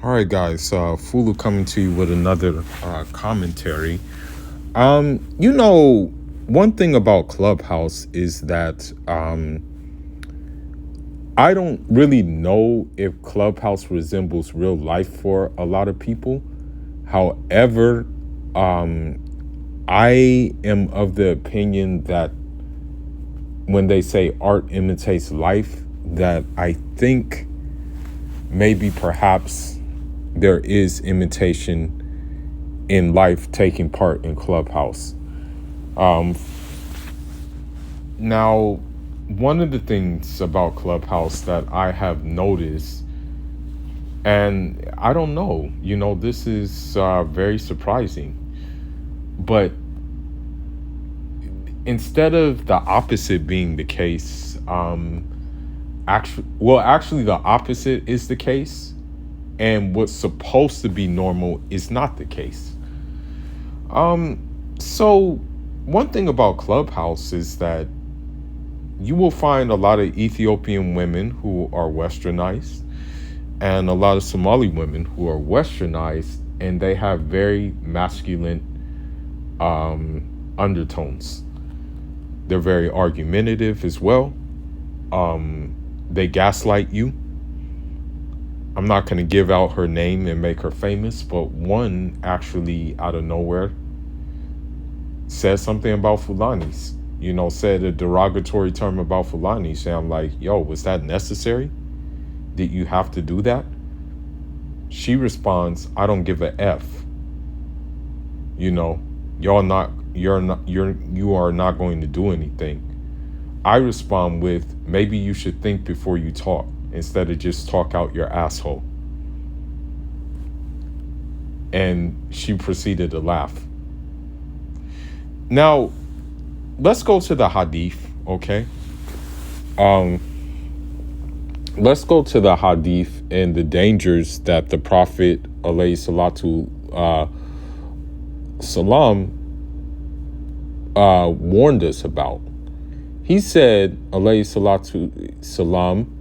All right, guys. Fulu coming to you with another commentary. You know, one thing about Clubhouse is that I don't really know if Clubhouse resembles real life for a lot of people. However, I am of the opinion that when they say art imitates life, that I think maybe perhaps there is imitation in life taking part in Clubhouse. Now, one of the things about Clubhouse that I have noticed, and I don't know, this is very surprising, but instead of the opposite being the case, actually, the opposite is the case, and what's supposed to be normal is not the case. So one thing about Clubhouse is that you will find a lot of Ethiopian women who are westernized and a lot of Somali women who are westernized, and they have very masculine undertones. They're very argumentative as well. They gaslight you. I'm not going to give out her name and make her famous, but one actually out of nowhere said something about Fulanis, said a derogatory term about Fulanis. And I'm like, yo, was that necessary? Did you have to do that? She responds, I don't give a F. You are not going to do anything. I respond with, maybe you should think before you talk instead of just talk out your asshole. And she proceeded to laugh. Now, let's go to the hadith, okay? Let's go to the hadith and the dangers that the Prophet alayhi salatu salam warned us about. He said, alayhi salatu salam,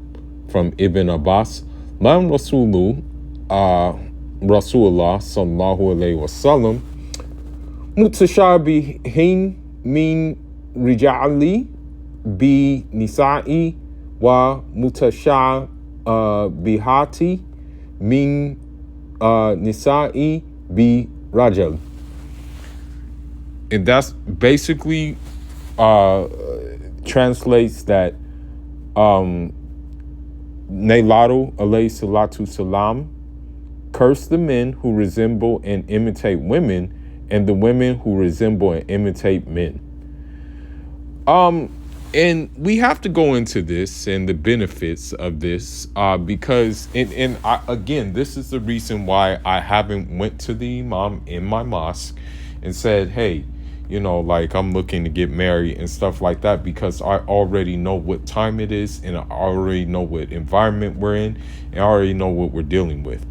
from Ibn Abbas, Lam Rasulu Rasulullah sallallahu alayhi wasallam mutashabihin min rijali bi nisa'i wa mutashabihati min nisa'i bi rajal. And that's basically translates that Nailaru alayhi salatu salam curse the men who resemble and imitate women, and the women who resemble and imitate men. And we have to go into this and the benefits of this because, again, this is the reason why I haven't went to the imam in my mosque and said, hey, I'm looking to get married and stuff like that, because I already know what time it is, and I already know what environment we're in, and I already know what we're dealing with.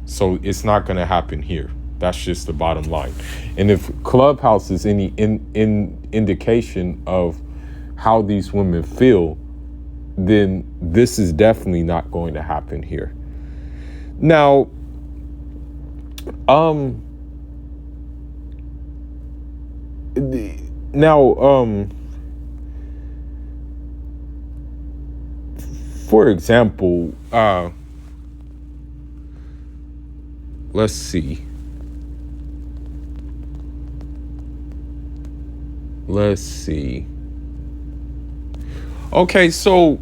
So it's not going to happen here. That's just the bottom line. And if Clubhouse is any indication of how these women feel, then this is definitely not going to happen here. Now, for example, let's see. Okay, so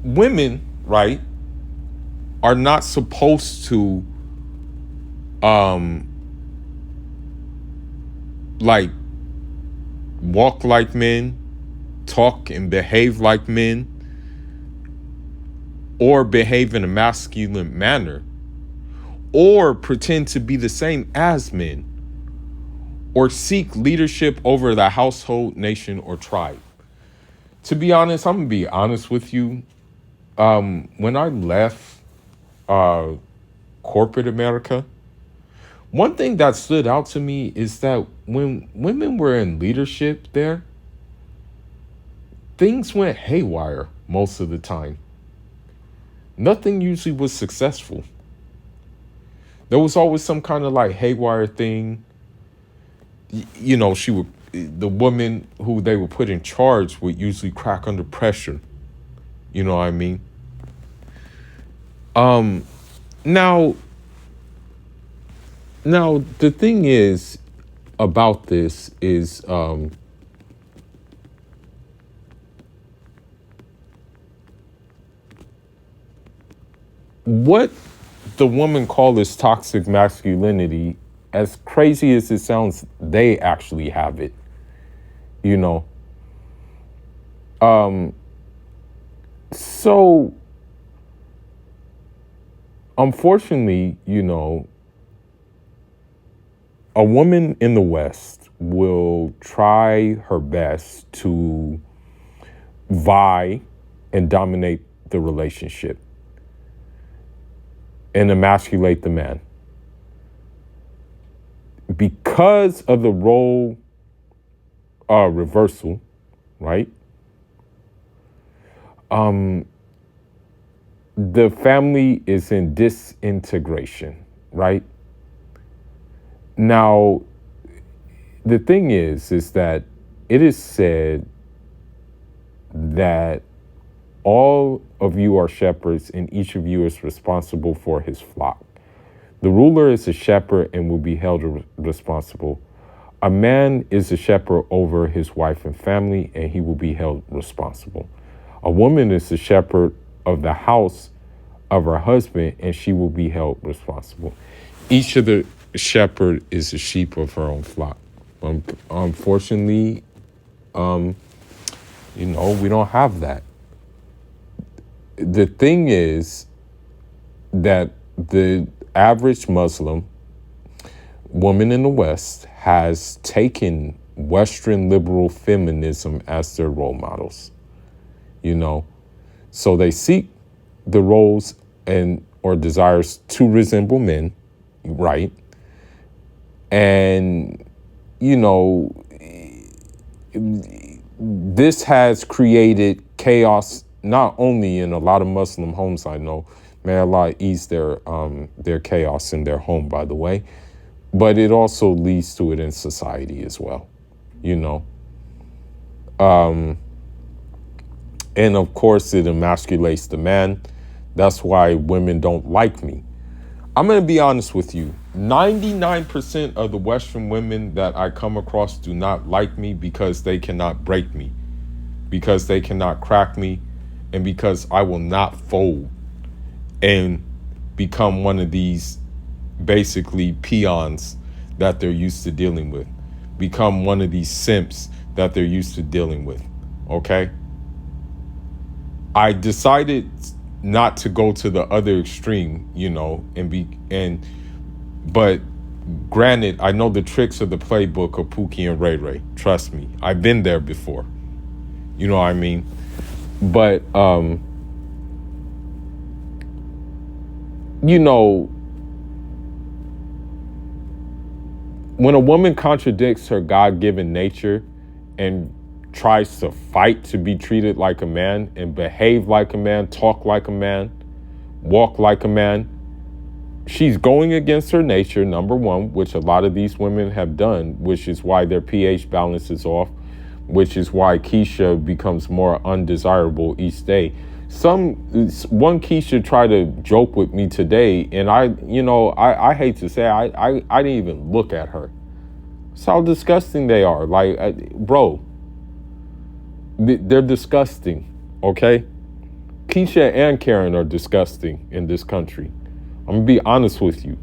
women, right, are not supposed to walk like men, talk and behave like men, or behave in a masculine manner, or pretend to be the same as men, or seek leadership over the household, nation, or tribe. To be honest, I'm going to be honest with you. When I left corporate America, one thing that stood out to me is that when women were in leadership there, things went haywire most of the time. Nothing usually was successful. There was always some kind of like haywire thing. You know, she would, the woman who they would put in charge would usually crack under pressure. You know what I mean? Um, now, now the thing is about this is, what the woman call this toxic masculinity, as crazy as it sounds, they actually have it, you know. Um, so unfortunately, you know, a woman in the West will try her best to vie and dominate the relationship and emasculate the man because of the role reversal, right? The family is in disintegration, right? Now, the thing is that it is said that all of you are shepherds and each of you is responsible for his flock. The ruler is a shepherd and will be held responsible. A man is a shepherd over his wife and family, and he will be held responsible. A woman is the shepherd of the house of her husband, and she will be held responsible. Each of the shepherd is a sheep of her own flock. Unfortunately, you know, we don't have that. The thing is that the average Muslim woman in the West has taken Western liberal feminism as their role models, you know. So they seek the roles and or desires to resemble men, right? And, you know, this has created chaos not only in a lot of Muslim homes I know. May Allah ease their chaos in their home, by the way. But it also leads to it in society as well, you know. And of course, it emasculates the man. That's why women don't like me. I'm going to be honest with you. 99% of the Western women that I come across do not like me because they cannot break me, because they cannot crack me, and because I will not fold and become one of these basically peons that they're used to dealing with, become one of these simps that they're used to dealing with, okay? I decided not to go to the other extreme, you know, but granted, I know the tricks of the playbook of Pookie and Ray Ray. Trust me, I've been there before. You know what I mean? But, you know, when a woman contradicts her God-given nature and tries to fight to be treated like a man and behave like a man, talk like a man, walk like a man, she's going against her nature, number one, which a lot of these women have done, which is why their pH balance is off, which is why Keisha becomes more undesirable each day. One Keisha tried to joke with me today, and I hate to say, I didn't even look at her. That's how disgusting they are. Like, bro, they're disgusting, okay? Keisha and Karen are disgusting in this country. I'm gonna be honest with you.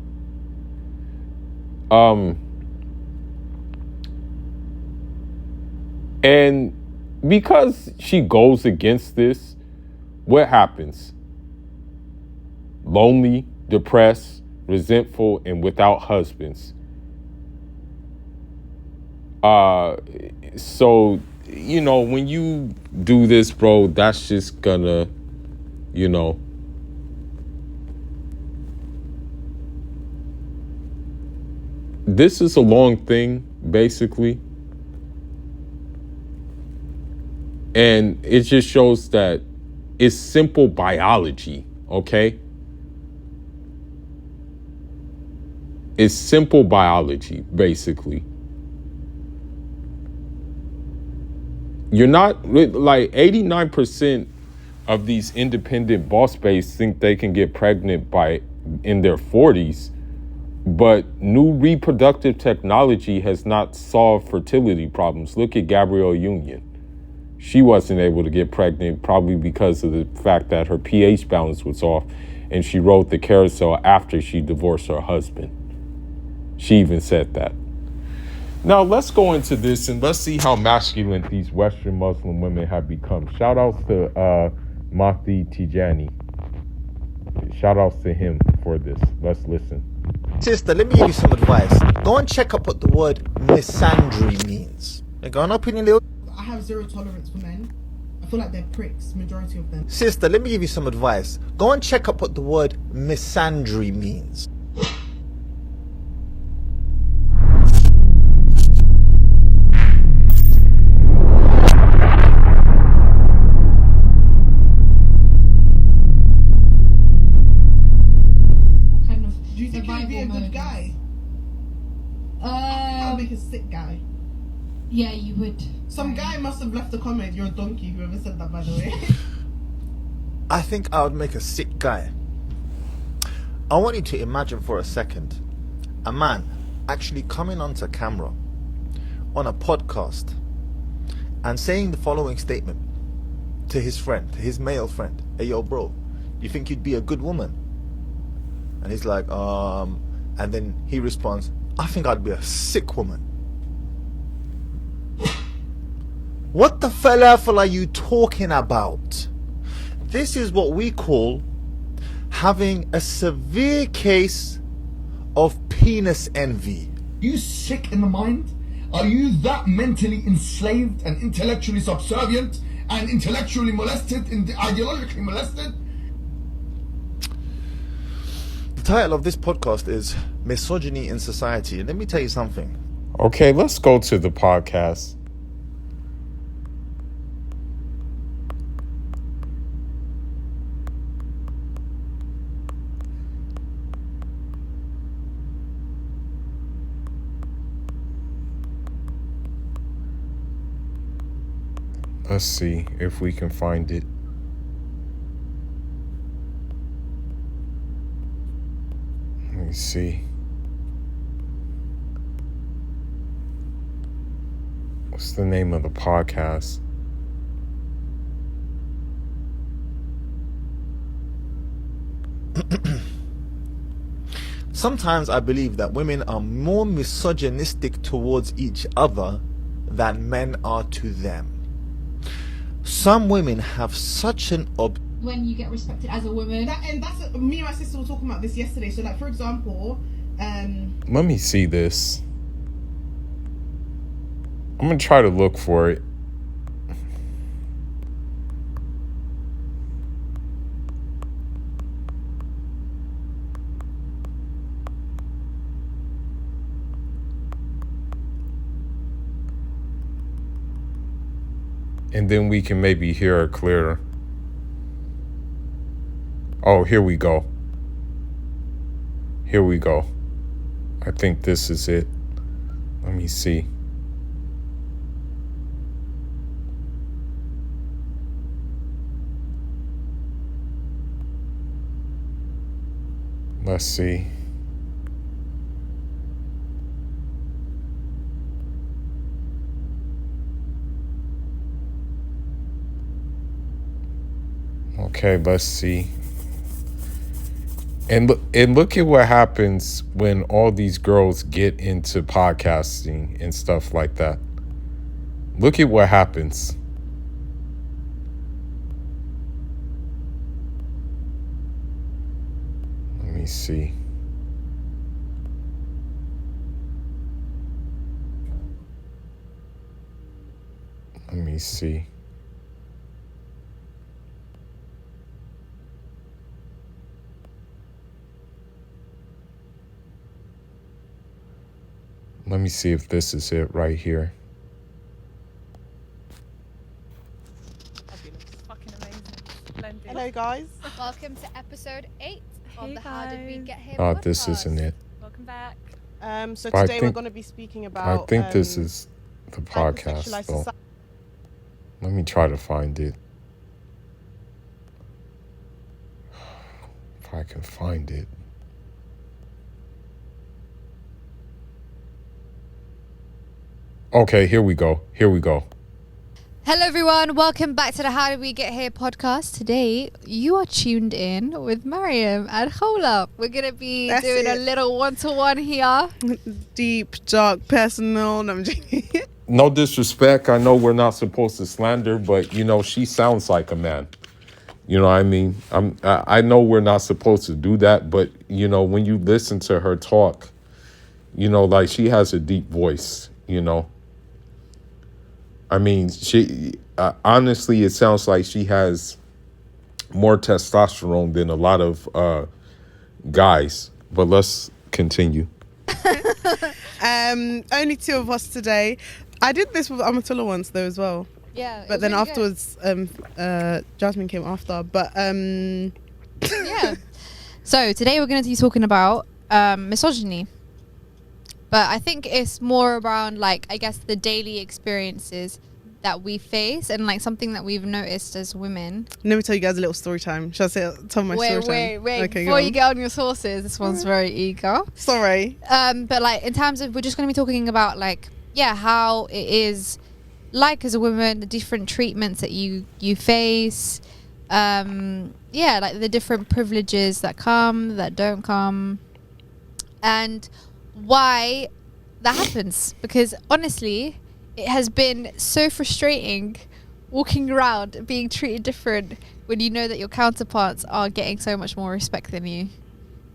And because she goes against this, what happens? Lonely, depressed, resentful, and without husbands. So, you know, when you do this, bro, that's just gonna, you know, this is a long thing, basically. And it just shows that it's simple biology, okay? It's simple biology, basically. You're not, like 89% of these independent boss babes think they can get pregnant in their 40s, but new reproductive technology has not solved fertility problems. Look at Gabrielle Union. She wasn't able to get pregnant probably because of the fact that her pH balance was off, and she rode the carousel after she divorced her husband. She even said that. Now let's go into this and let's see how masculine these Western Muslim women have become. Shout outs to Mahdi Tijani. Shout outs to him for this. Let's listen. Sister, let me give you some advice. Go and check up what the word misandry means. Go on up in your little... I have zero tolerance for men. I feel like they're pricks, majority of them. Sister, let me give you some advice. Go and check up what the word misandry means. Do you think he'd be a good guy? I'd make a sick guy. Yeah, you would. Some guy must have left a comment, "You're a donkey," whoever said that, by the way. I think I would make a sick guy. I want you to imagine for a second a man actually coming onto camera on a podcast and saying the following statement to his friend, to his male friend. Hey, yo, bro, you think you'd be a good woman? And he's like, and then he responds, I think I'd be a sick woman. What the falafel are you talking about? This is what we call having a severe case of penis envy. You sick in the mind? Are you that mentally enslaved and intellectually subservient and intellectually molested and ideologically molested? The title of this podcast is Misogyny in Society. And let me tell you something. Okay, let's go to the podcast. Let's see if we can find it. Let me see. What's the name of the podcast? Sometimes I believe that women are more misogynistic towards each other than men are to them. Some women have such an when you get respected as a woman. That's me and my sister were talking about this yesterday. So, like, for example, let me see this. I'm gonna try to look for it. And then we can maybe hear it clearer. Oh, here we go. Here we go. I think this is it. Let me see. Let's see. Okay, let's see. And look at what happens when all these girls get into podcasting and stuff like that. Look at what happens. Let me see. Let me see. Let me see if this is it right here. Fucking amazing. Splendid. Hello guys. Welcome to episode 8 of the How Did We Get Here Oh, podcast. this isn't it. Welcome back. So But I today we're think- going to be speaking I about. think this is the podcast, hypersexualized though. society. Let me try to find it. If I can find it. Okay, here we go. Here we go. Hello everyone, welcome back to the How Did We Get Here podcast. Today you are tuned in with Mariam and Halima. We're going to be That's doing a it. little one-to-one here. Deep, dark, personal. No, I'm joking. No disrespect. I know we're not supposed to slander, but you know, she sounds like a man. You know what I mean? I know we're not supposed to do that, but you know, when you listen to her talk, you know, like she has a deep voice, you know. I mean, she honestly, it sounds like she has more testosterone than a lot of guys. But let's continue. Only two of us today. I did this with Amatullah once though as well. Yeah. But then afterwards, Jasmine came after. But Yeah. So today we're going to be talking about misogyny. But I think it's more around, like, I guess the daily experiences that we face and like something that we've noticed as women. let me tell you guys a little story time. Shall I tell my story time? Wait. Okay, Before go you on. get on your sources, this one's very eager. Sorry. But like in terms of, we're just going to be talking about like, yeah, how it is like as a woman, the different treatments that you face. Yeah, like the different privileges that come, that don't come. And why that happens, because honestly it has been so frustrating walking around being treated different when you know that your counterparts are getting so much more respect than you.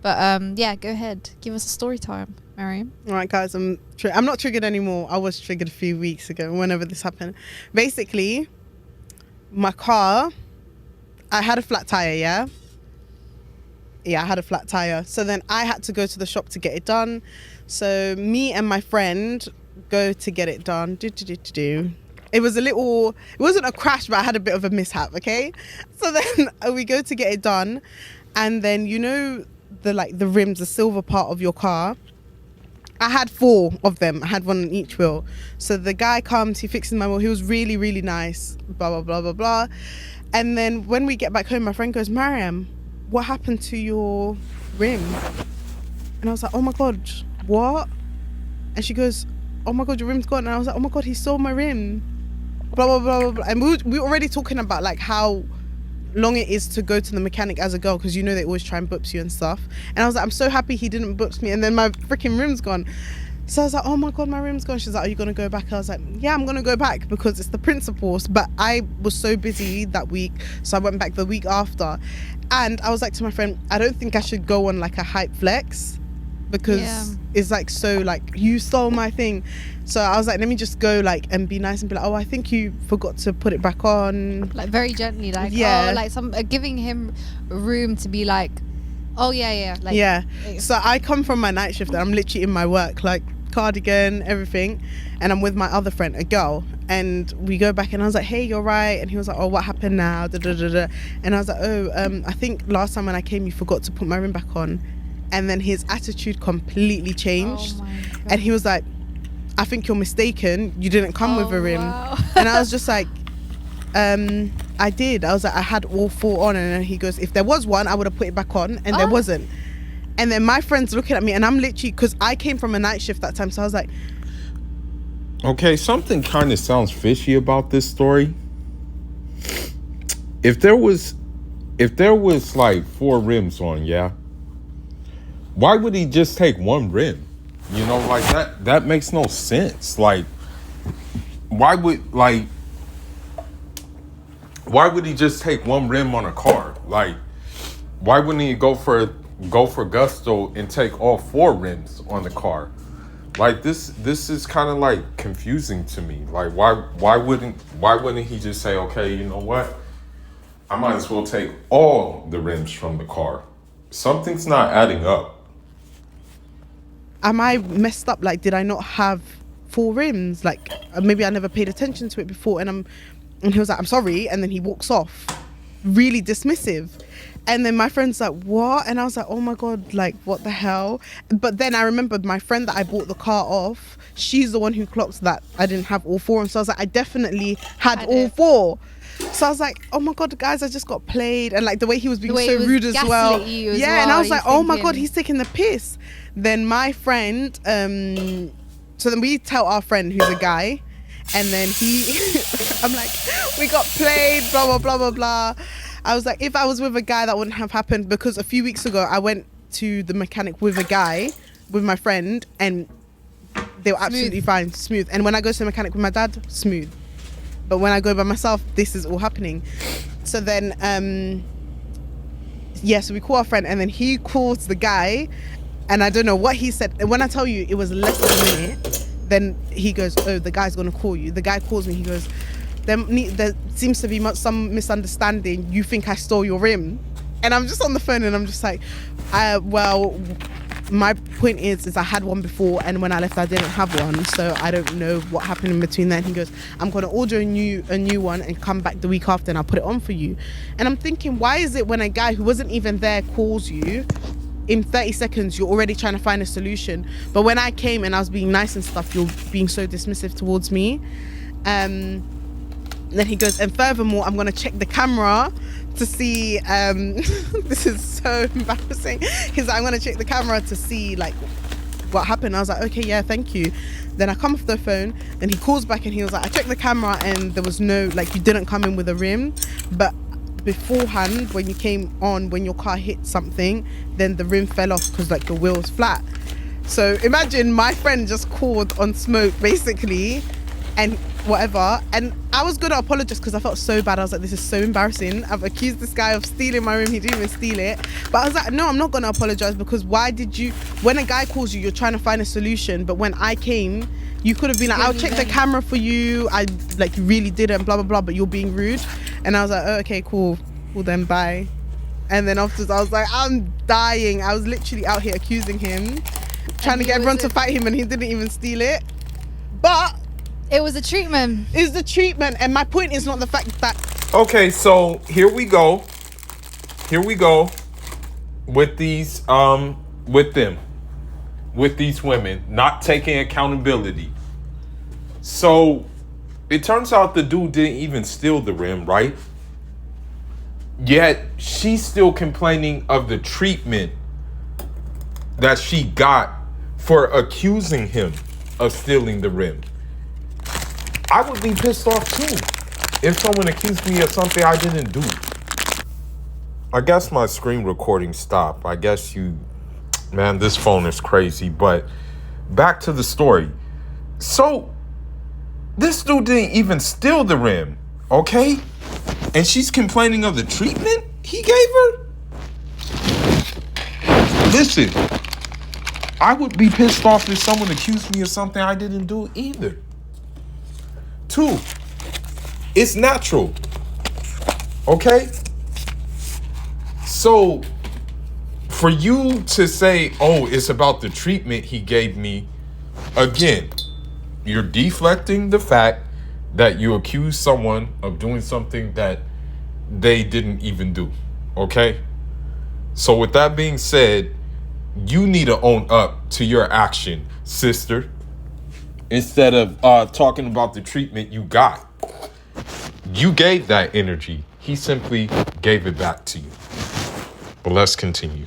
But yeah, go ahead, give us a story time, Mariam. All right, guys, I'm not triggered anymore. I was triggered a few weeks ago, whenever this happened. Basically, my car, I had a flat tire, yeah? Yeah, I had a flat tire. So then I had to go to the shop to get it done. So me and my friend go to get it done. It was it wasn't a crash, but I had a bit of a mishap, okay? So then we go to get it done. And then, you know, the rims, the silver part of your car, I had 4 of them. I had one on each wheel. So the guy comes, he fixes my wheel. He was really, really nice, blah, blah, blah, blah, blah. And then when we get back home, my friend goes, Mariam, what happened to your rim? And I was like, oh my God, what? And she goes, oh my God, your rim's gone. And I was like, oh my God, he stole my rim. Blah, blah, blah, blah, blah. And we were already talking about like how long it is to go to the mechanic as a girl, because you know they always try and boops you and stuff. And I was like, I'm so happy he didn't boops me. And then my freaking rim's gone. So I was like, oh my God, my rim's gone. She's like, are you going to go back? I was like, yeah, I'm going to go back because it's the principles. But I was so busy that week. So I went back the week after. And I was like to my friend, I don't think I should go on like a hype flex because it's like so like, you stole my thing. So I was like, let me just go like and be nice and be like, oh, I think you forgot to put it back on. Like very gently, like, Yeah. oh, like some giving him room to be like, oh yeah, like, Yeah. So I come from my night shift and I'm literally in my work, like cardigan, everything. And I'm with my other friend, a girl. And we go back and I was like, hey, you're right. And he was like, oh, what happened now? Da, da, da, da. And I was like, oh, I think last time when I came, you forgot to put my rim back on. And then his attitude completely changed. Oh my God. And he was like, I think you're mistaken. You didn't come with a rim. Wow. And I was just like, I did. I was like, I had all 4 on. And then he goes, if there was one, I would have put it back on. And there wasn't. And then my friend's looking at me and I'm literally, because I came from a night shift that time. So I was like, Okay, something kind of sounds fishy about this story. If there was like 4 rims on, yeah, why would he just take 1 rim? You know, like that makes no sense. Like, why would he just take 1 rim on a car? Like, why wouldn't he go for gusto and take all 4 rims on the car? Like, this is kind of like confusing to me. Like, why wouldn't he just say, okay, you know what? I might as well take all the rims from the car. Something's not adding up. am I messed up? Like, did I not have 4 rims? Like, maybe I never paid attention to it before. And he was like, I'm sorry. And then he walks off, really dismissive. And then my friend's like, what? And I was like, oh my God, like, what the hell? But then I remembered my friend that I bought the car off, she's the one who clocked that I didn't have all four. And so I was like, I definitely had all four. So I was like, oh my God, guys, I just got played. And like the way he was being so rude as well. And I was like, oh my God, he's taking the piss. Then my friend, so then we tell our friend who's a guy, and then I'm like, we got played, blah, blah, blah, blah, blah. I was like, if I was with a guy, that wouldn't have happened, because a few weeks ago, I went to the mechanic with a guy, with my friend, and they were absolutely fine, smooth. And when I go to the mechanic with my dad, smooth. But when I go by myself, this is all happening. So then, so we call our friend, and then he calls the guy, and I don't know what he said. And when I tell you it was less than a minute, then he goes, oh, the guy's going to call you. The guy calls me, he goes, there seems to be some misunderstanding. You think I stole your rim? And I'm just on the phone, and I'm just like, well, my point is I had one before, and when I left, I didn't have one, so I don't know what happened in between then. He goes, I'm going to order a new one and come back the week after, and I'll put it on for you. And I'm thinking, why is it when a guy who wasn't even there calls you, in 30 seconds, you're already trying to find a solution? But when I came and I was being nice and stuff, you're being so dismissive towards me. Then he goes, and furthermore, I'm going to check the camera to see, this is so embarrassing. He's like, I'm going to check the camera to see like what happened. I was like, okay, yeah, thank you. Then I come off the phone, then he calls back, and he was like, I checked the camera, and there was no, like, you didn't come in with a rim, but beforehand, when you came on, when your car hit something, then the rim fell off because like the wheel was flat. So imagine my friend just called on smoke basically, and whatever, and I was gonna apologize because I felt so bad. I was like, this is so embarrassing. I've accused this guy of stealing my room, he didn't even steal it. But I was like, no, I'm not gonna apologize, because why did you, when a guy calls you, you're trying to find a solution, but when I came, you could have been like, I'll check the camera for you, I like really didn't, blah blah blah, but you're being rude. And I was like, oh, okay, cool then, bye. And then afterwards I was like, I'm dying. I was literally out here accusing him, trying to get everyone to fight him, and he didn't even steal it. But it was a treatment. It's the treatment, and my point is not the fact that. Okay, so here we go with these with these women not taking accountability. So it turns out the dude didn't even steal the rim, right? Yet she's still complaining of the treatment that she got for accusing him of stealing the rim. I would be pissed off too if someone accused me of something I didn't do. I guess my screen recording stopped. I guess man, this phone is crazy. But back to the story. So this dude didn't even steal the rim, okay? And she's complaining of the treatment he gave her? Listen, I would be pissed off if someone accused me of something I didn't do either. 2, it's natural, okay? So for you to say, oh, it's about the treatment he gave me, again, you're deflecting the fact that you accuse someone of doing something that they didn't even do, okay? So with that being said, you need to own up to your action, sister. Instead of talking about the treatment you got. You gave that energy. He simply gave it back to you. But let's continue.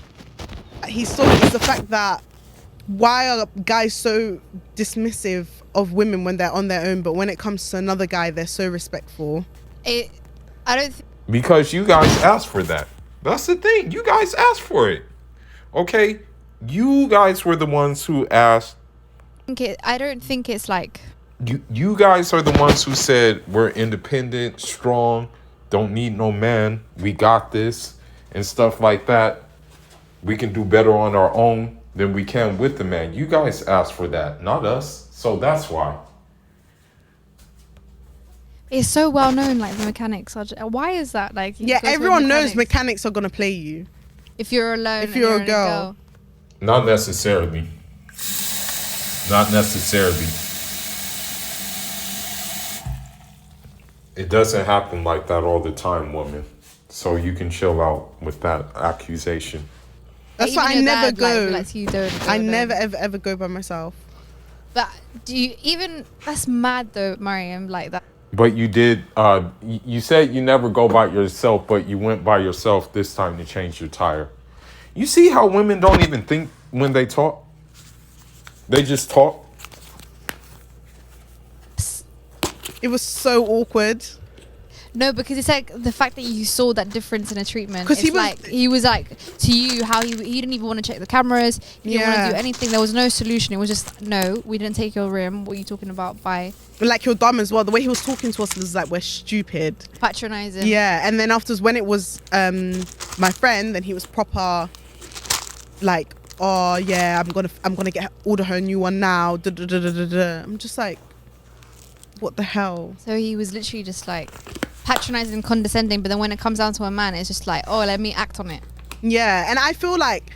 It's the fact that why are guys so dismissive of women when they're on their own, but when it comes to another guy, they're so respectful? Because you guys asked for that. That's the thing. You guys asked for it. Okay? You guys were the ones who asked. I don't think it's like... You guys are the ones who said we're independent, strong, don't need no man, we got this, and stuff like that. We can do better on our own than we can with the man. You guys asked for that, not us. So that's why. It's so well known, like the mechanics are. Why is that? Like, yeah, everyone knows mechanics are gonna play you if you're alone. If you're a girl. Not necessarily. Not necessarily. It doesn't happen like that all the time, woman. So you can chill out with that accusation. That's Even why I your never dad, go. Like, lets you don't go I alone. never ever go by myself. But do you even? That's mad though, Mariam. Like that. But you did, you said you never go by yourself, but you went by yourself this time to change your tire. You see how women don't even think when they talk? They just talk. It was so awkward. No, because it's like the fact that you saw that difference in a treatment. 'Cause Because he he was- was like to you how he didn't even want to check the cameras. He didn't want Yeah. to do anything. There was no solution. It was just no. We didn't take your rim. What are you talking about? By Like, you're dumb as well. The way he was talking to us was like, we're stupid. patronizing. Yeah, and then afterwards, when it was my friend, then he was proper like, oh yeah, I'm gonna order her a new one now. Da, da, da, da, da, da. I'm just like, what the hell? So he was literally just like patronizing and condescending. But then when it comes down to a man, it's just like, oh, let me act on it. Yeah, and I feel like,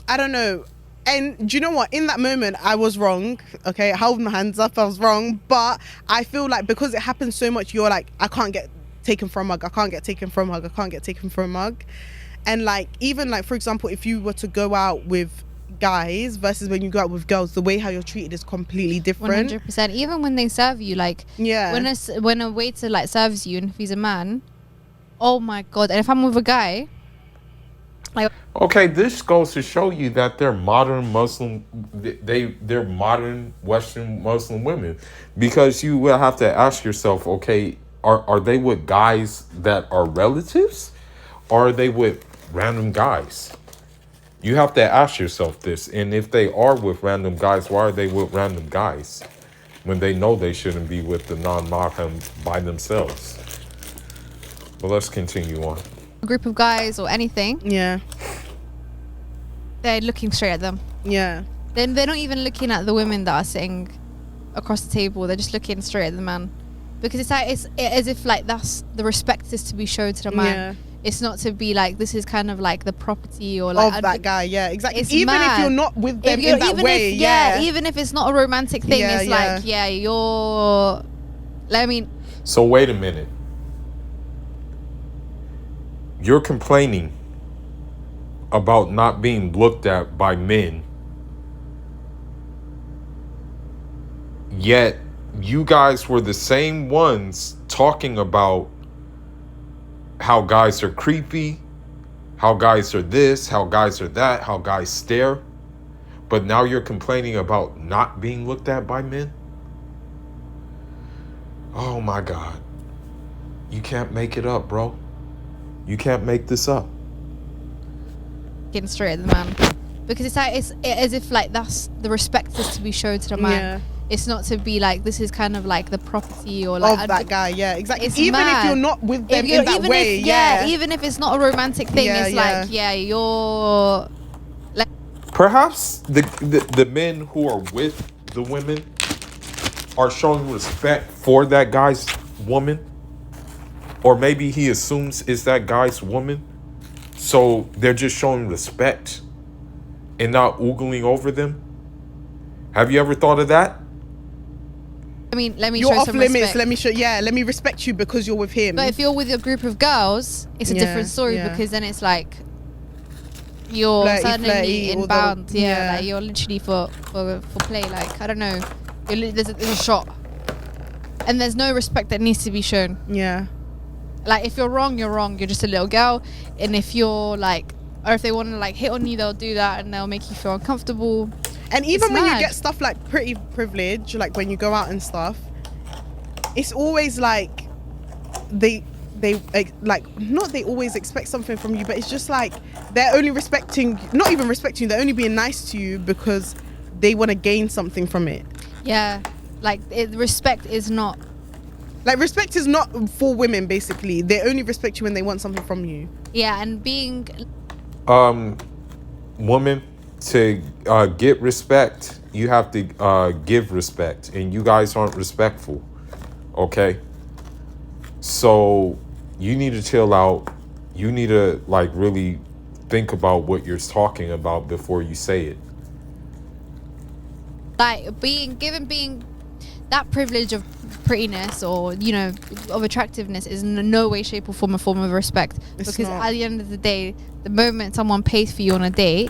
I don't know. And do you know what? In that moment, I was wrong. Okay, I held my hands up. I was wrong. But I feel like because it happens so much, you're like, I can't get taken for a mug. I can't get taken for a mug. I can't get taken for a mug. And like, even like, for example, if you were to go out with guys versus when you go out with girls, the way how you're treated is completely different. 100%. Even when they serve you, like Yeah. when a waiter like serves you, and if he's a man, oh my god. And if I'm with a guy, like Okay, this goes to show you that they're modern Muslim. They're modern Western Muslim women, because you will have to ask yourself, okay, are they with guys that are relatives, or are they with random guys? You have to ask yourself this, and if they are with random guys, why are they with random guys when they know they shouldn't be with the non-mahram by themselves? But let's continue on. a group of guys or anything, Yeah. they're looking straight at them. Yeah. Then they're not even looking at the women that are sitting across the table. They're just looking straight at the man, because it's like it's as if like that's the respect is to be shown to the man. Yeah. It's not to be like this is kind of like the property or like Of that guy. Yeah, exactly. It's Even if mad. you're not with them If you're- in that even way. if, Yeah. even if it's not a romantic thing, Yeah, it's yeah. like you're. I mean, So wait a minute. You're complaining about not being looked at by men, yet you guys were the same ones talking about how guys are creepy, how guys are this, how guys are that, how guys stare, but now you're complaining about not being looked at by men? Oh my God. You can't make it up, bro. You can't make this up. getting straight at the man, because it's like it's as if like that's the respect is to be shown to the man. Yeah. It's not to be like this is kind of like the property or like Of that guy. Yeah, exactly. It's Even mad. if you're not with them If you're, in that even way. if, Yeah. even if it's not a romantic thing, Yeah, it's yeah. like you're like Perhaps the men who are with the women are showing respect for that guy's woman. Or maybe he assumes it's that guy's woman. So they're just showing respect and not oogling over them. Have you ever thought of that? I mean, let me You're show off some limits. respect. Let me show. Yeah, let me respect you because you're with him. But if you're with a group of girls, it's a Yeah, different story, yeah. because then it's like you're Flirty, suddenly flirty, in although- bound. Yeah, yeah. like you're literally for play. Like I don't know, there's a shot, and there's no respect that needs to be shown. yeah. Like if you're wrong, you're wrong. You're just a little girl, and if you're like, or if they want to like hit on you, they'll do that, and they'll make you feel uncomfortable. And even It's when you mad. get stuff like pretty privilege, like when you go out and stuff, it's always like they like not they always expect something from you, but it's just like they're only respecting, not even respecting you, they're only being nice to you because they want to gain something from it. Yeah, like respect is not. Like respect is not for women. Basically, they only respect you when they want something from you. Yeah, and being Woman, to get respect, you have to give respect, and you guys aren't respectful. Okay, so you need to chill out. You need to like really think about what you're talking about before you say it. like being that privilege of prettiness or of attractiveness is in no way, shape, or form a form of respect. It's Because not. at the end of the day, the moment someone pays for you on a date,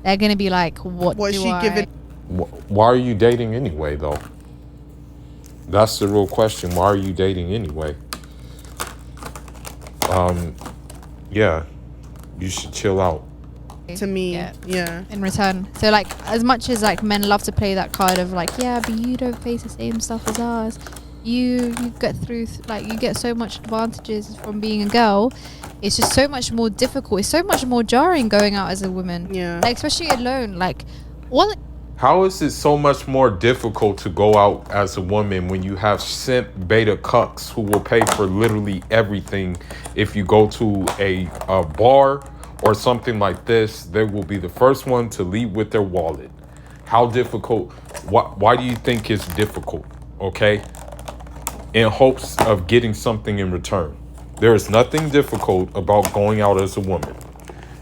they're gonna be like, "What What is do she I?" giving? Why are you dating anyway, though? That's the real question. Why are you dating anyway? Yeah, you should chill out. To me, Yeah. yeah. In return. So like, as much as like men love to play that card of like, yeah, but you don't face the same stuff as us, you get through like you get so much advantages from being a girl, it's just so much more difficult, it's so much more jarring going out as a woman, Yeah. like especially alone. Like all How is it so much more difficult to go out as a woman when you have simp beta cucks who will pay for literally everything? If you go to a bar or something like this, they will be the first one to leave with their wallet. How difficult? Why do you think it's difficult? Okay? In hopes of getting something in return. There is nothing difficult about going out as a woman,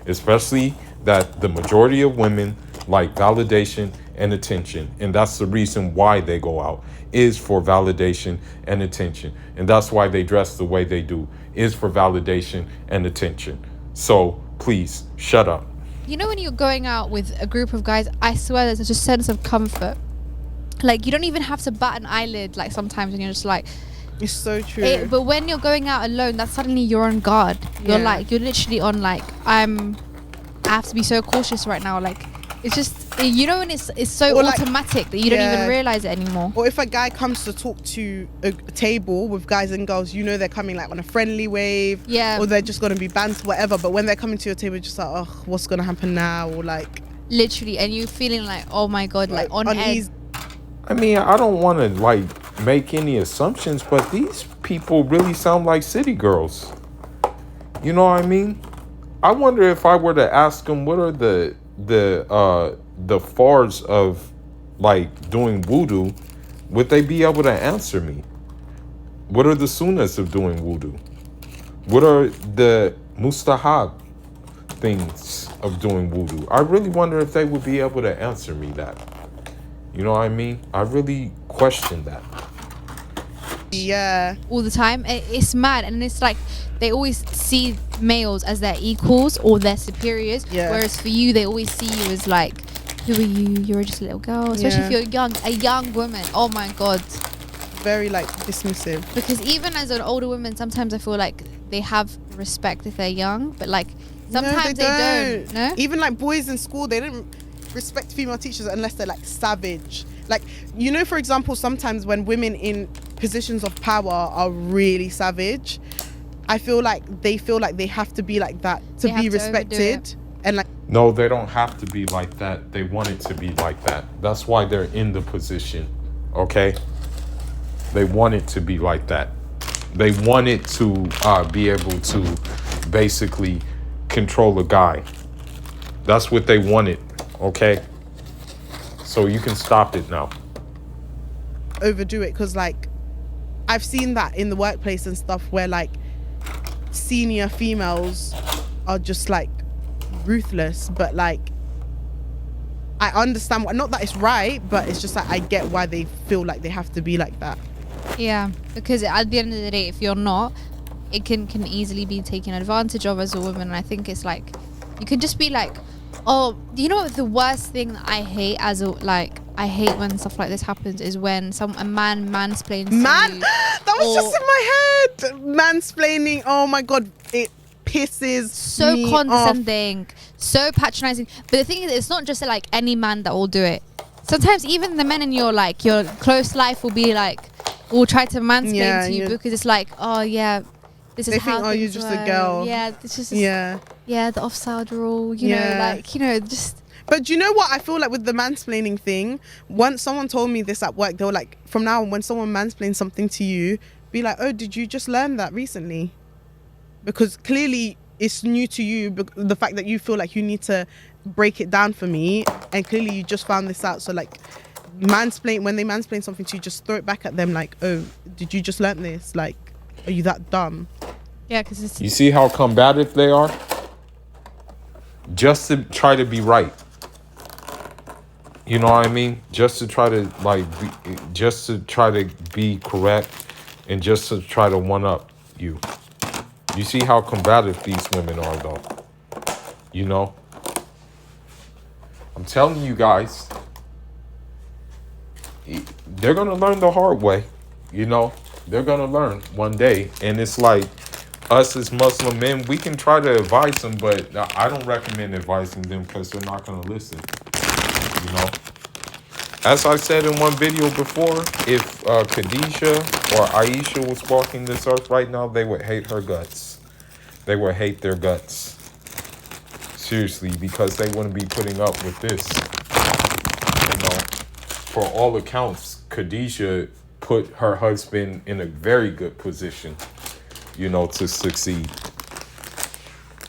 especially that the majority of women like validation and attention, and that's the reason why they go out, is for validation and attention, and that's why they dress the way they do, is for validation and attention. So please shut up. when you're going out with a group of guys, I swear there's just a sense of comfort. Like you don't even have to bat an eyelid, like sometimes when you're just like, It's so true. but when you're going out alone, that's suddenly you're on guard. You're Yeah. you're literally on like, I have to be so cautious right now. Like it's just, when it's so Or like- automatic that you don't Yeah. even realize it anymore. Or if a guy comes to talk to a table with guys and girls, they're coming like on a friendly wave. Yeah. Or they're just gonna be banter, whatever. But when they're coming to your table, just like, oh, what's gonna happen now? Or like Literally, and you feeling like, oh my god, like on edge. uneasy. I mean, I don't want to like make any assumptions, but these people really sound like city girls. You know what I mean? I wonder if I were to ask them what are the fards of like doing voodoo, would they be able to answer me? What are the sunnahs of doing voodoo? What are the mustahab things of doing voodoo? I really wonder if they would be able to answer me that. You know what I mean? I really question that. Yeah. All the time. It's mad, and it's like they always see males as their equals or their superiors. Yeah. Whereas for you, they always see you as like, who are you? You're just a little girl. Especially if Yeah. you're a young woman. Oh my god. Very like dismissive. Because even as an older woman, sometimes I feel like they have respect if they're young, but like sometimes no, they don't. No. Even like boys in school, they don't respect female teachers unless they're like savage. Like, for example, sometimes when women in positions of power are really savage, I feel like they have to be like that to They have be to overdo respected. it. And like, No, they don't have to be like that. They want it to be like that. That's why they're in the position. Okay? They want it to be like that. They want it to be able to basically control a guy. That's what they wanted. Okay? So you can stop it now. overdo it, because like I've seen that in the workplace and stuff where like senior females are just like ruthless, but like I understand not that it's right, but it's just like I get why they feel like they have to be like that. Yeah, because at the end of the day, if you're not, it can easily be taken advantage of as a woman. And I think it's like, you can just be like, oh, the worst thing that I hate I hate when stuff like this happens is when a man mansplains to Man, you. that was Or- just in my head. Mansplaining. Oh my god, it pisses So me condescending, so patronizing. But the thing is, it's not just like any man that will do it. Sometimes even the men in your close life will be like, will try to mansplain to you because it's like, oh yeah, this is They how think, oh, you're things just a work. girl. Yeah, this is Yeah. the offside rule. Yeah. Just. But do you know what I feel like with the mansplaining thing? Once someone told me this at work, they were like, from now on, when someone mansplains something to you, be like, oh, did you just learn that recently? Because clearly it's new to you, the fact that you feel like you need to break it down for me, and clearly you just found this out. So like, when they mansplain something to you, just throw it back at them like, oh, did you just learn this? Like, are you that dumb? Yeah, because it's. You see how combative they are? Just to try to be right. You know what I mean? Just to try to be correct, and just to try to one up you. You see how combative these women are, though. You know? I'm telling you guys, they're going to learn the hard way. You know? They're going to learn one day. And it's like, us as Muslim men, we can try to advise them, but I don't recommend advising them because they're not going to listen. You know? As I said in one video before, if Khadijah or Aisha was walking this earth right now, they would hate her guts. They would hate their guts. Seriously, because they wouldn't be putting up with this. You know, for all accounts, Khadijah put her husband in a very good position, you know, to succeed.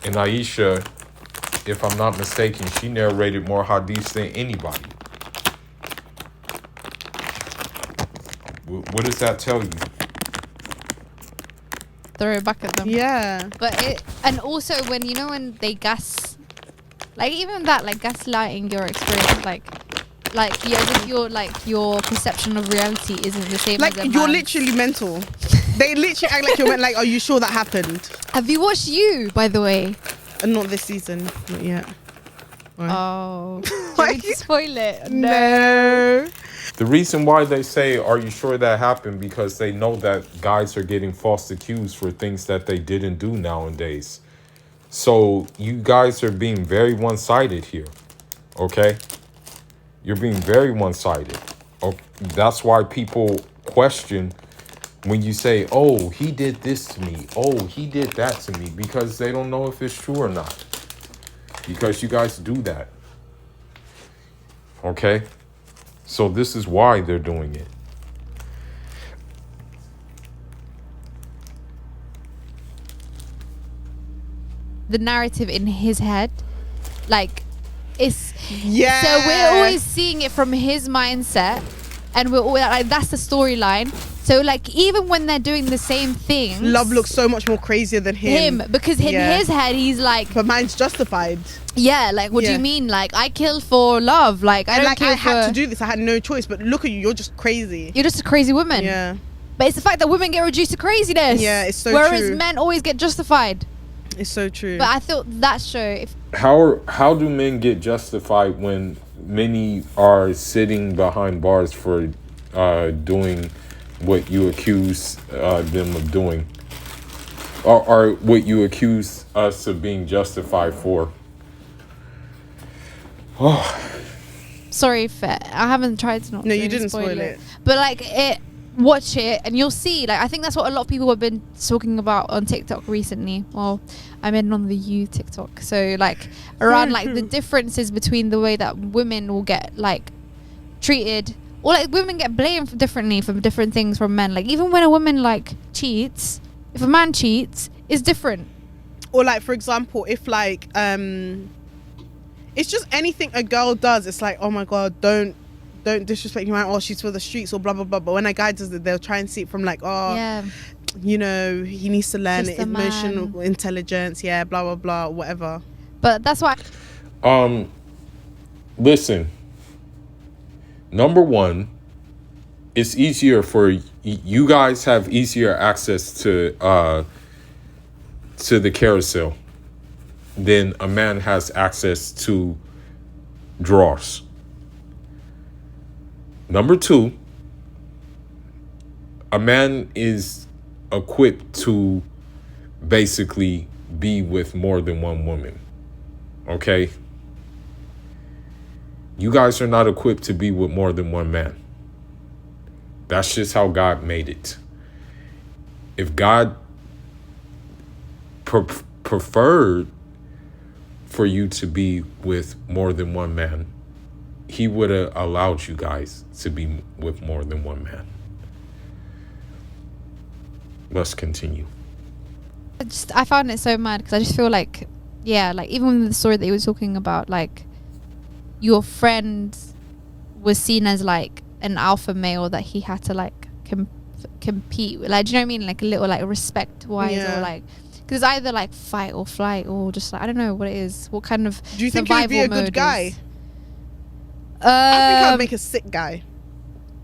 And Aisha, if I'm not mistaken, she narrated more hadiths than anybody. What does that tell you? Throw it back at them. Yeah. But and also when they even that, like gaslighting your experience, like your perception of reality isn't the same. Like as a you're man's. literally mental. They literally act like you're like, are you sure that happened? Have you watched You, by the way? Not this season, not yet. Why? Oh, do you want me to spoil it? No. The reason why they say, are you sure that happened? Because they know that guys are getting false accused for things that they didn't do nowadays. So you guys are being very one-sided here. Okay? You're being very one-sided. Okay? That's why people question when you say, oh, he did this to me. Oh, he did that to me. Because they don't know if it's true or not. Because you guys do that. Okay? So this is why they're doing it. The narrative in his head, like, it's Yeah. so we're always seeing it from his mindset, and we're all like, that's the storyline. So like, even when they're doing the same thing, Love looks so much more crazier than him. because in Yeah. his head he's like, But mine's justified. yeah, like, what do Yeah. you mean? Like, I killed for love. Like, I And don't like kill I had for. to do this. I had no choice. But look at you. You're just crazy. You're just a crazy woman. Yeah. But it's the fact that women get reduced to craziness. Yeah, it's so Whereas true. men always get justified. It's so true. But I thought that show, if How do men get justified when many are sitting behind bars for doing what you accuse them of doing, or what you accuse us of being justified for? sorry if I haven't tried to not. No, you really didn't spoil it. But like watch it and you'll see. Like, I think that's what a lot of people have been talking about on TikTok recently. Well, I'm in on the You TikTok, so like around like the differences between the way that women will get like treated, or like women get blamed differently for different things from men. Like, even when a woman like cheats, if a man cheats, it's different. Or like, for example, if like it's just anything a girl does, it's like, oh my god, don't disrespect your man, or she's for the streets, or blah blah blah. But when a guy does it, they'll try and see it from like, oh Yeah. you know, he needs to learn Just a emotional man. intelligence, yeah, blah blah blah, whatever. But that's why. Listen. Number one, it's easier for you guys have easier access to the carousel than a man has access to drawers. Number two, a man is equipped to basically be with more than one woman. Okay? You guys are not equipped to be with more than one man. That's just how God made it. If God preferred for you to be with more than one man, he would have allowed you guys to be with more than one man. Let's continue. I found it so mad because I just feel like, yeah, like even with the story that you were talking about, like your friend was seen as like an alpha male that he had to like compete with. Like, do you know what I mean? Like a little like respect wise, Yeah. or like, because it's either like fight or flight, or just like, I don't know what it is. What kind of Do you think he would be a survival good mode guy? is- I think I'd make a sick guy.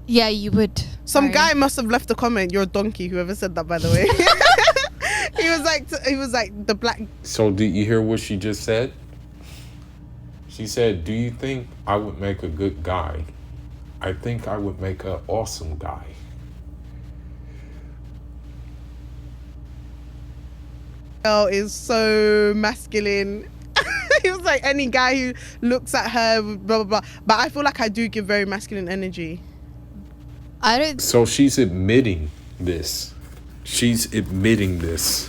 Yeah, you would. Some Sorry. guy must have left a comment. You're a donkey. Whoever said that, by the way. he was like the black. So did you hear what she just said? She said, "Do you think I would make a good guy? I think I would make an awesome guy." Girl is so masculine. He was like any guy who looks at her, blah blah blah. But I feel like I do give very masculine energy. I don't. So she's admitting this. She's admitting this.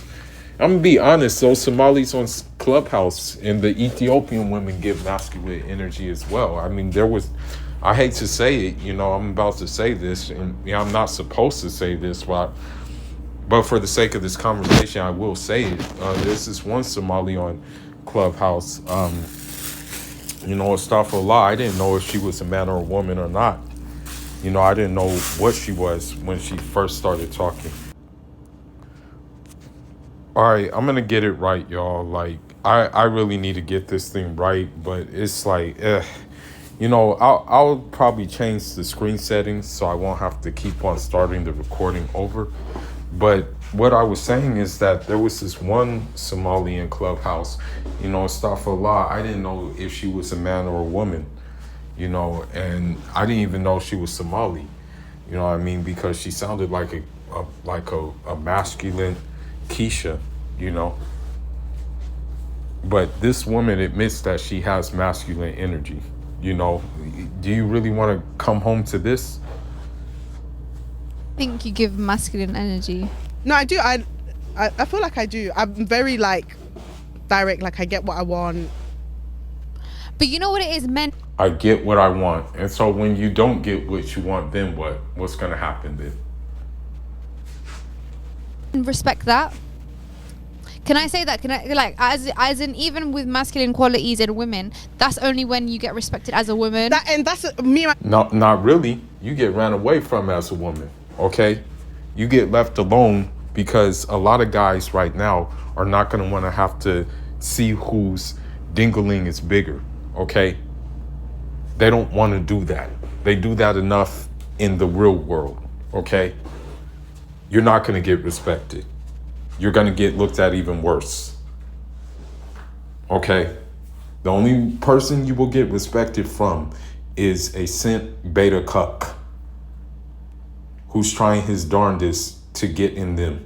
I'm gonna be honest, those Somalis on Clubhouse and the Ethiopian women give masculine energy as well. I mean, I hate to say it, I'm about to say this, and I'm not supposed to say this, but for the sake of this conversation, I will say it. There's this one Somali on Clubhouse, astaghfirullah, I didn't know if she was a man or a woman or not. I didn't know what she was when she first started talking. All right, I'm gonna get it right, y'all. Like, I really need to get this thing right, but it's like, I'll probably change the screen settings so I won't have to keep on starting the recording over. But what I was saying is that there was this one Somali in Clubhouse, astaghfirullah, I didn't know if she was a man or a woman, and I didn't even know she was Somali, because she sounded like a masculine Keisha, But this woman admits that she has masculine energy, Do you really want to come home to this? I think you give masculine energy. No, I do. I feel like I do. I'm very like direct. Like I get what I want. But you know what it is, men. I get what I want. And so when you don't get what you want, then what? What's going to happen then? Respect that. Can I say that? Can I, like, as in, even with masculine qualities in women, that's only when you get respected as a woman. That's me. No, not really. You get ran away from as a woman, okay? You get left alone because a lot of guys right now are not going to want to have to see whose dingling is bigger, okay? They don't want to do that. They do that enough in the real world, okay? You're not going to get respected. You're going to get looked at even worse. Okay? The only person you will get respected from is a simp beta cuck who's trying his darndest to get in them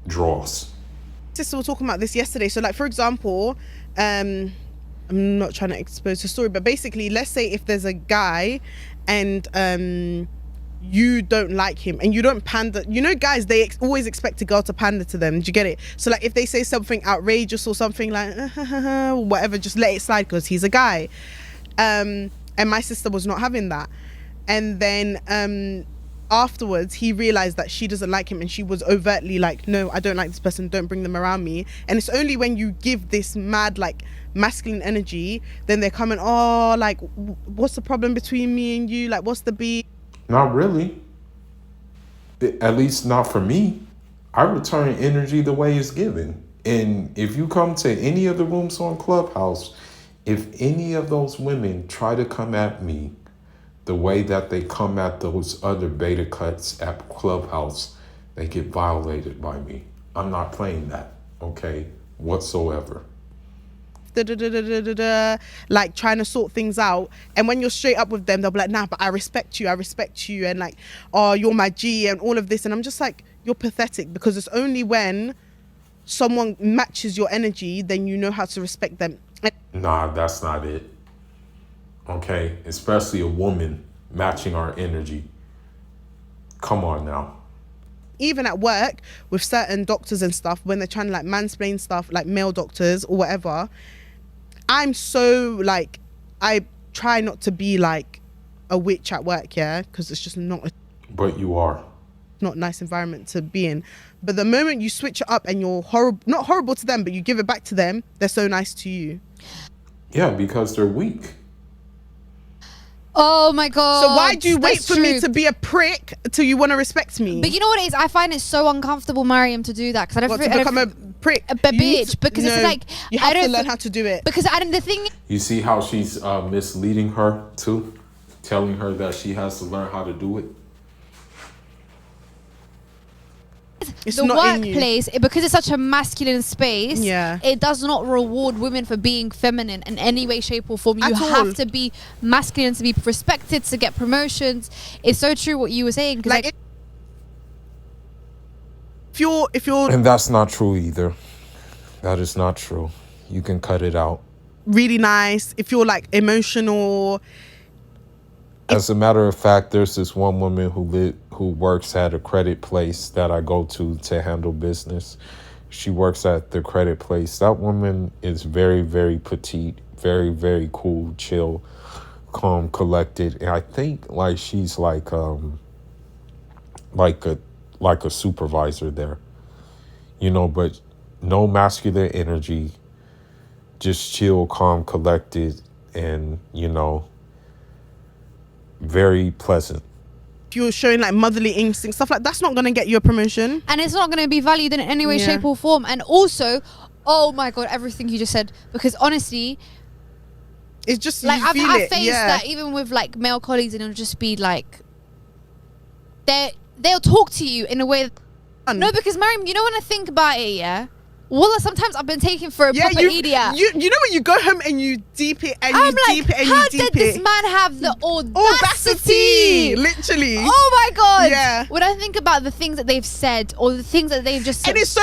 draws. Sister was talking about this yesterday. So like, for example, I'm not trying to expose the story, but basically, let's say if there's a guy and you don't like him and you don't pander, guys, they always expect a girl to pander to them. Do you get it? So like if they say something outrageous or something like whatever, just let it slide because he's a guy. And my sister was not having that. And then afterwards he realized that she doesn't like him and she was overtly like, no, I don't like this person, don't bring them around me. And it's only when you give this mad like masculine energy, then they're coming, oh, like what's the problem between me and you, like what's the beef? Not really. At least not for me. I return energy the way it's given. And if you come to any of the rooms on Clubhouse, if any of those women try to come at me the way that they come at those other beta cuts at Clubhouse, they get violated by me. I'm not playing that, okay, whatsoever. Like trying to sort things out, and when you're straight up with them, they'll be like, nah, but I respect you, and like, oh, you're my G and all of this. And I'm just like, you're pathetic, because it's only when someone matches your energy then you know how to respect them. Nah, that's not it. Okay, especially a woman matching our energy. Come on now. Even at work with certain doctors and stuff, when they're trying to like mansplain stuff, like male doctors or whatever, I'm so like, I try not to be like a witch at work, yeah, because it's just not But you are. not a nice environment to be in. But the moment you switch it up and you're horrible, not horrible to them, but you give it back to them, they're so nice to you. Yeah, because they're weak. Oh my god. So why do you wait That's for me true. to be a prick till you want to respect me? But you know what it is? I find it so uncomfortable, Mariam, to do that because I don't. What, I to don't become a prick? a You need bitch to- because it's no, like you I have don't to learn how to do it. because I don't. The thing You see how she's misleading her too? telling her that she has to learn how to do it? It's the not in you. workplace, because it's such a masculine space, Yeah. it does not reward women for being feminine in any way, shape, or form. You At all. have to be masculine to be respected, to get promotions. It's so true what you were saying. 'Cause Like, if you're And that's not true either. That is not true. You can cut it out. really nice, if you're like emotional, As a matter of fact, there's this one woman who works at a credit place that I go to handle business. She works at the credit place. That woman is very, very petite, very, very cool, chill, calm, collected. And I think like she's like a supervisor there. You know, but no masculine energy, just chill, calm, collected, and, you know, very pleasant. if you're showing like motherly instinct, stuff like that's not going to get you a promotion. and it's not going to be valued in any way, Yeah. shape, or form. And also, oh my god, everything you just said. Because honestly, It's just like you feel I've it. faced Yeah. that even with like male colleagues, and it'll just be like they'll talk to you in a way. No, because Mariam, you know, when I think about it, yeah, well, sometimes I've been taken for a proper idiot. you know when you go home and you deep it and I'm you like, deep it and how you did deep this it. man have the Audacity, literally. Oh my god! Yeah. When I think about the things that they've said or the things that they've just said, And it's so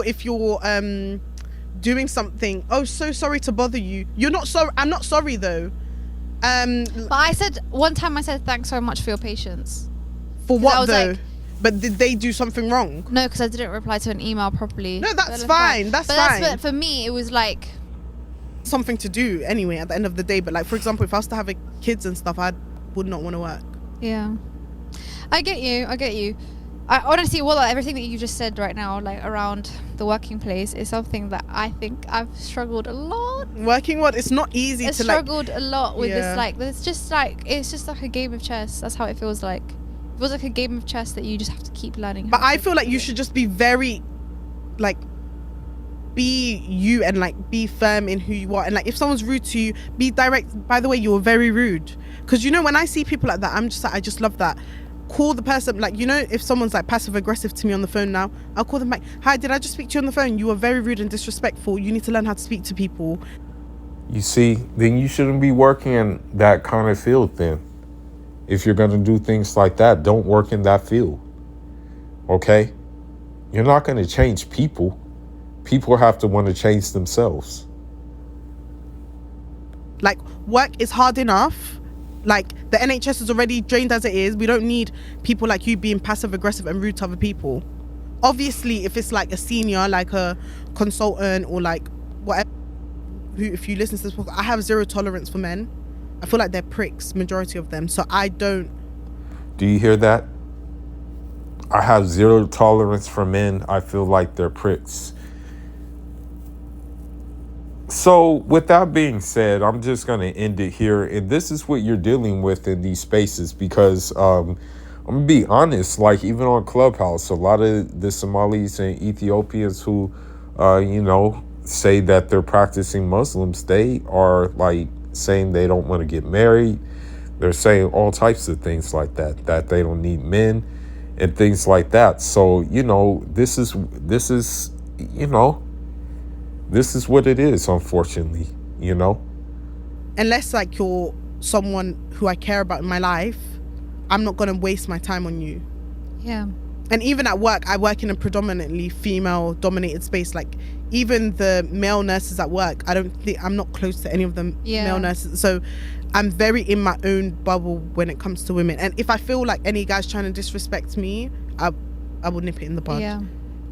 if you're doing something, oh, so sorry to bother you. You're not sorry. I'm not sorry though. but I said one time, I said thanks so much for your patience. For 'Cause I what was though? like- But did they do something wrong? No, because I didn't reply to an email properly. No, that's But fine. That's fine. But for me, it was like, Something to do anyway at the end of the day. But like, for example, if I was to have kids and stuff, I would not want to work. yeah, I get you. I honestly, well, everything that you just said right now, like around the working place, is something that I think I've struggled a lot. Working what? It's not easy I've to like. struggled a lot with Yeah. this. Like, it's just like a game of chess. That's how it feels like. It feels like a game of chess that you just have to keep learning. But how I to feel like do you it. should just be very, like, be you and like be firm in who you are. And like, if someone's rude to you, be direct. By the way, you were very rude. Because you know, when I see people like that, I'm just like, I just love that. Call the person, like, you know, if someone's like passive aggressive to me on the phone now, I'll call them back. Hi, did I just speak to you on the phone? You were very rude and disrespectful. You need to learn how to speak to people. You see, then you shouldn't be working in that kind of field then. If you're going to do things like that, don't work in that field. Okay? You're not going to change people. People have to want to change themselves. Like, work is hard enough. Like, the NHS is already drained as it is. We don't need people like you being passive aggressive and rude to other people. Obviously, if it's like a senior, like a consultant or like whatever, who, if you listen to this book, I have zero tolerance for men. I feel like they're pricks, majority of them. So I don't. Do you hear that? I have zero tolerance for men. I feel like they're pricks. So with that being said, I'm just going to end it here. And this is what you're dealing with in these spaces because I'm going to be honest, like even on Clubhouse, a lot of the Somalis and Ethiopians who, say that they're practicing Muslims, they are like saying they don't want to get married. They're saying all types of things like that they don't need men and things like that. So, this is what it is, unfortunately, Unless like you're someone who I care about in my life, I'm not going to waste my time on you. Yeah. And even at work, I work in a predominantly female dominated space. Like even the male nurses at work, I'm not close to any of them male nurses. So I'm very in my own bubble when it comes to women. And if I feel like any guy's trying to disrespect me, I will nip it in the bud. Yeah.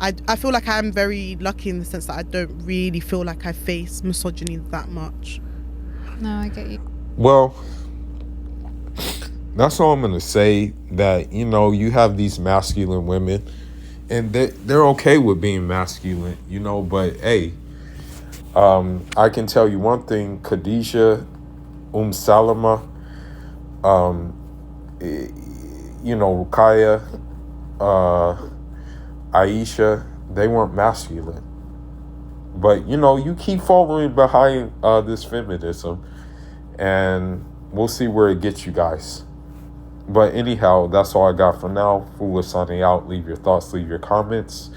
I feel like I'm very lucky in the sense that I don't really feel like I face misogyny that much. No, I get you. Well, that's all I'm going to say, that, you have these masculine women and they're okay with being masculine, but hey, I can tell you one thing, Khadijah, Salama, Ruqayya, Aisha, they weren't masculine. But, you keep following behind this feminism and we'll see where it gets you guys. But anyhow, that's all I got for now. Foolish signing out. Leave your thoughts, leave your comments.